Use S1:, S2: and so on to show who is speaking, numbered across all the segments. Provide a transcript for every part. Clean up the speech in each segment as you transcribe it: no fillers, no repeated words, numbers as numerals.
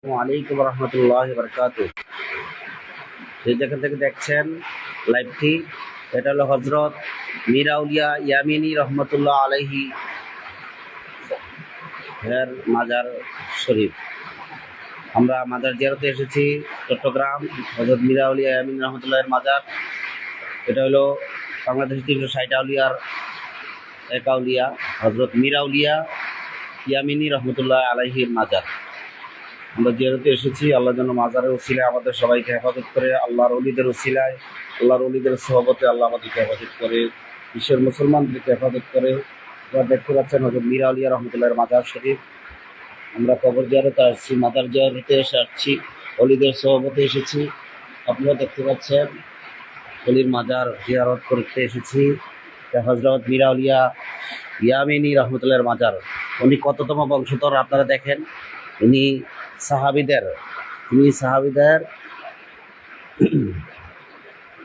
S1: ওয়ালাইকুম রহমতুল্লাহি বারাকাতুহু। যে যেখান থেকে দেখছেন লাইভটি, এটা হলো হযরত মীর আউলিয়া ইয়ামিনী রহমতুল্লাহ আলাইহি এর মাজার শরীফ। আমরা মাজার জিয়ারতে এসেছি চট্টগ্রাম। হযরত মীর আউলিয়া ইয়ামিনী রহমতুল্লাহ এর মাজার। এটা হলো বাংলাদেশের 360 আউলিয়ার এক আউলিয়া হযরত মীর আউলিয়া ইয়ামিনী রহমতুল্লাহ আলাইহির মাজার। আমরা জিয়ারতে এসেছি। আল্লাহ যেন মাজারের উসিলায় আমাদের সবাইকে হেফাজত করে, আল্লাহর ওলিদের উসিলায়, আল্লাহর ওলিদের সোহবতে আল্লাহ আমাদেরকে হেফাজত করে, বিশ্বের মুসলমানদেরকে হেফাজত করে। আপনারা দেখতে পাচ্ছেন হযরত মীর আউলিয়া রহমতুল্লাহর মাজার শরীফ। আমরা কবর জিয়ারতে আসছি, মাজার জিয়ারতে আসছি, ওলিদের সোহবতে এসেছি। আপনারা দেখতে পাচ্ছেন অলির মাজার জিয়ারত করতে এসেছি। হযরত মীর আউলিয়া ইয়ামিনী রহমতুল্লাহর মাজার। উনি কততম বংশধর আপনারা দেখেন। ইনি সাহাবীদের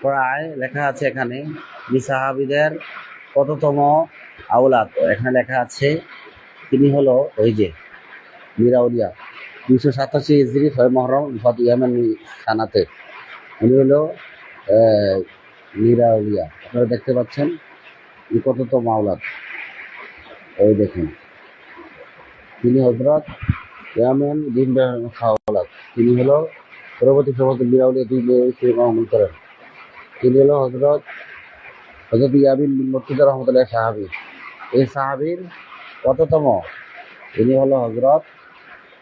S1: প্রায় লেখা আছে এখানে, ইনি সাহাবীদের কততম আওলাদ এখানে লেখা আছে। তিনি হলো ওই যে মীর আউলিয়া 287 হিজরি 6 মুহররম ইয়ামেন থানাতে। উনি হলো মীর আউলিয়া। আপনারা দেখতে পাচ্ছেন ইনি কততম আওলাদ। এই দেখুন, তিনি হযরত ইয়ামেন দিন খাওয়ালাদ। তিনি হলো পরবর্তী সভাপতি মীর আউলিয়া 2 মেয়ে আমল করেন। তিনি হলো হযরত ইয়ামিন বিন মুর্তজা রহমতুল্লাহ সাহাবী। এই সাহাবীর কততম? তিনি হলো হযরত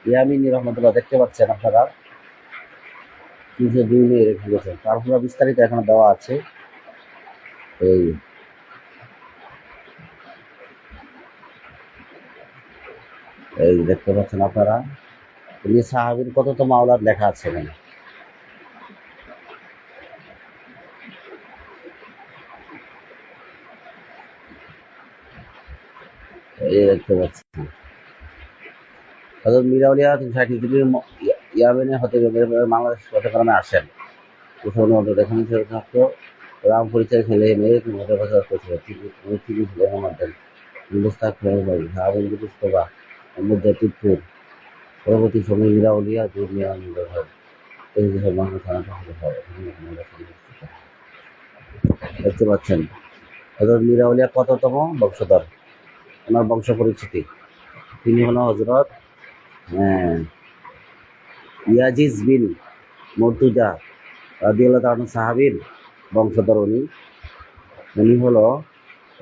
S1: ইয়ামিনী রহমতুল্লাহ। দেখতে পাচ্ছেন আপনারা, যে 2 মেয়ে রেখে গেছেন। তারপরে বিস্তারিত এখানে দেওয়া আছে। এই দেখতে পাচ্ছেন আপনারা, তিনি সাহাবীর কততম আওলাদ লেখা আছে এখানে। এই দেখতে পাচ্ছেন হযরত মীর আউলিয়া 360 হিজরি ইয়ামেনে হতে বাংলাদেশ চট্টগ্রামে আসেন। এখানে ছাত্র রাম পরিচয় খেলে মেয়ে মধ্যে বছর করছিল। তিনি ছিলেন আমাদের মুস্তাক মুস্তফা মুজাদ্দিদপুর। পরবর্তী সময়ে মীর আউলিয়া দুনিয়া হয়। দেখতে পাচ্ছেন হযরত মীর আউলিয়া কততম বংশধর, ওনার বংশ পরিচিতি। তিনি হল হযরত ইয়াজিজ বিন মুর্তজা রাদিয়াল্লাহু তাআলা সাহাবীর বংশধর। উনি হলো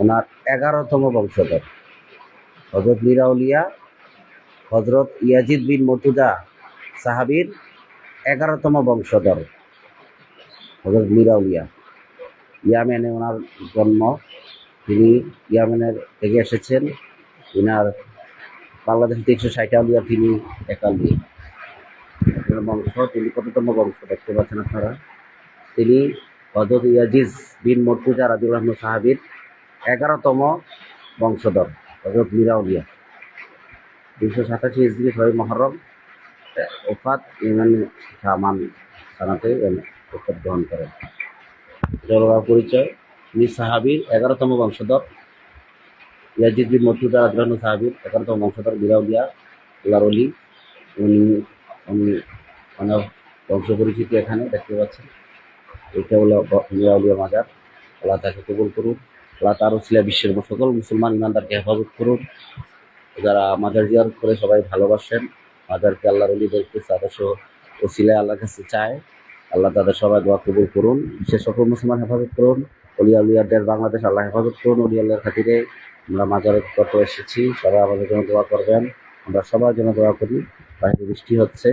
S1: ওনার 11তম বংশধর। হযরত মীর আউলিয়া হযরত ইয়াজিদ বিন মুর্তজা সাহাবীর 11তম বংশধর হযরত মীর আউলিয়া। ইয়ামেনে ওনার জন্ম। তিনি ইয়ামেনের থেকে এসেছেন। ওনার বাংলাদেশের 360 আউলিয়া তিনি এক আউলিয়া বংশ। তিনি কততম বংশ দেখতে পাচ্ছেন আপনারা। তিনি হযরত ইয়াজিজ বিন মুর্তজা রাদিয়াল্লাহু আনহু সাহাবীর 11তম বংশধর হযরত মীর আউলিয়া। 287 হিজরি 6 মুহররম ওফাত ইমান সামান সানাতে ওফাত গ্রহণ করেন। জলবায়ু পরিচয়, তিনি সাহাবীর 11তম বংশধর। ইয়াজিদ বিন মুর্তজা রাদিয়াল্লাহু আনহু সাহাবীর 11তম বংশধর মীর আউলিয়া আল্লাহর ওলি। উনি অনেক বংশ পরিচিতি এখানে দেখতে পাচ্ছেন। এটা হলো মীর আউলিয়া মাজার। আল্লাহ তাকে কবুল করুন। আল্লাহ তার উসিলায় বিশ্বের সকল মুসলমান ইমানদারকে হেফাজত করুন। যারা মাজার জিয়ারত করে সবাই ভালোবাসেন মাজারকে, আল্লাহর ওলিদেরকে তাদের উসিলায় আল্লাহর কাছে চায়। আল্লাহ তাদের সবাই দোয়া কবুল করুন। বিশ্বের সকল মুসলমান হেফাজত করুন। অলি আউলিয়াদের বাংলাদেশ আল্লাহ হেফাজত করুন। অলি আল্লাহর খাতিরে আমরা মাজারে করতে এসেছি। সবাই আমাদের জন্য দোয়া করবেন। আমরা সবার জন্য দোয়া করি। বাইরে বৃষ্টি হচ্ছে।